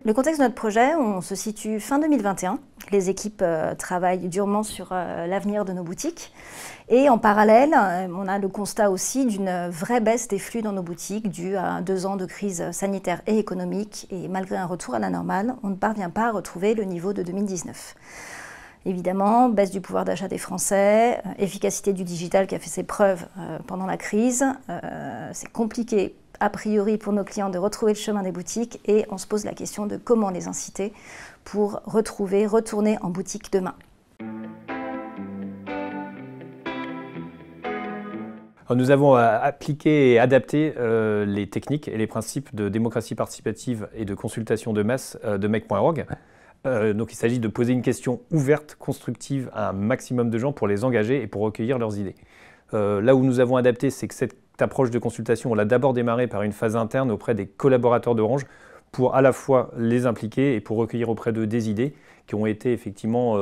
Le contexte de notre projet, on se situe fin 2021. Les équipes travaillent durement sur l'avenir de nos boutiques. Et en parallèle, on a le constat aussi d'une vraie baisse des flux dans nos boutiques due à 2 ans de crise sanitaire et économique. Et malgré un retour à la normale, on ne parvient pas à retrouver le niveau de 2019. Évidemment, baisse du pouvoir d'achat des Français, efficacité du digital qui a fait ses preuves pendant la crise. C'est compliqué a priori pour nos clients de retrouver le chemin des boutiques et on se pose la question de comment les inciter pour retourner en boutique demain. Nous avons appliqué et adapté les techniques et les principes de démocratie participative et de consultation de masse de MEC.org. Donc il s'agit de poser une question ouverte, constructive à un maximum de gens pour les engager et pour recueillir leurs idées. Là où nous avons adapté, c'est que cette approche de consultation, on l'a d'abord démarrée par une phase interne auprès des collaborateurs d'Orange pour à la fois les impliquer et pour recueillir auprès d'eux des idées qui ont été effectivement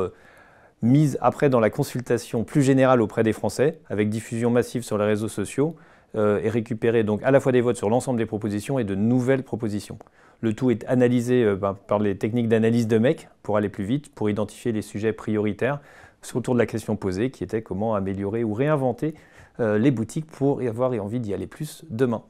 mises après dans la consultation plus générale auprès des Français, avec diffusion massive sur les réseaux sociaux et récupérer donc à la fois des votes sur l'ensemble des propositions et de nouvelles propositions. Le tout est analysé par les techniques d'analyse de MEC pour aller plus vite, pour identifier les sujets prioritaires autour de la question posée qui était comment améliorer ou réinventer les boutiques pour avoir envie d'y aller plus demain.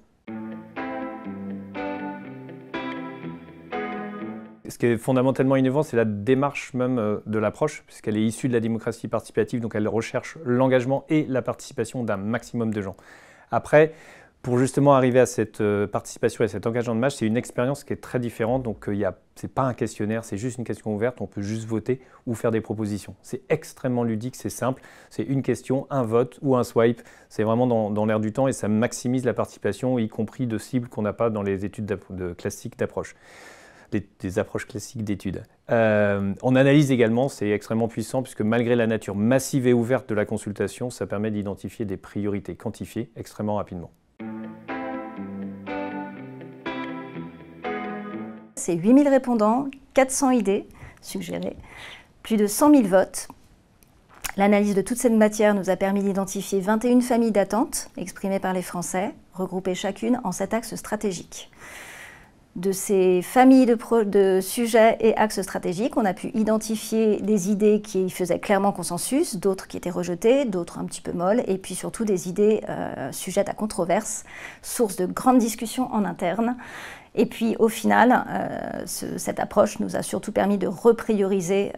Ce qui est fondamentalement innovant, c'est la démarche même de l'approche, puisqu'elle est issue de la démocratie participative, donc elle recherche l'engagement et la participation d'un maximum de gens. Après, pour justement arriver à cette participation et cet engagement de masse, c'est une expérience qui est très différente. Donc, ce n'est pas un questionnaire, c'est juste une question ouverte. On peut juste voter ou faire des propositions. C'est extrêmement ludique, c'est simple. C'est une question, un vote ou un swipe. C'est vraiment dans l'air du temps et ça maximise la participation, y compris de cibles qu'on n'a pas dans les études classiques d'approche. Des approches classiques d'études. On analyse également, c'est extrêmement puissant puisque malgré la nature massive et ouverte de la consultation, ça permet d'identifier des priorités quantifiées extrêmement rapidement. C'est 8000 répondants, 400 idées suggérées, plus de 100 000 votes. L'analyse de toute cette matière nous a permis d'identifier 21 familles d'attente exprimées par les Français, regroupées chacune en 7 axes stratégiques. De ces familles de sujets et axes stratégiques, on a pu identifier des idées qui faisaient clairement consensus, d'autres qui étaient rejetées, d'autres un petit peu molles, et puis surtout des idées sujettes à controverse, source de grandes discussions en interne. Et puis au final, cette approche nous a surtout permis de reprioriser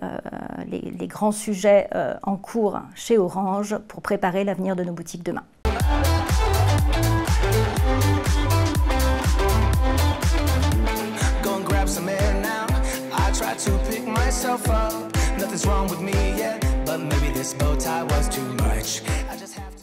les grands sujets en cours chez Orange pour préparer l'avenir de nos boutiques demain. To pick myself up, nothing's wrong with me yet, but maybe this bow tie was too much. I just have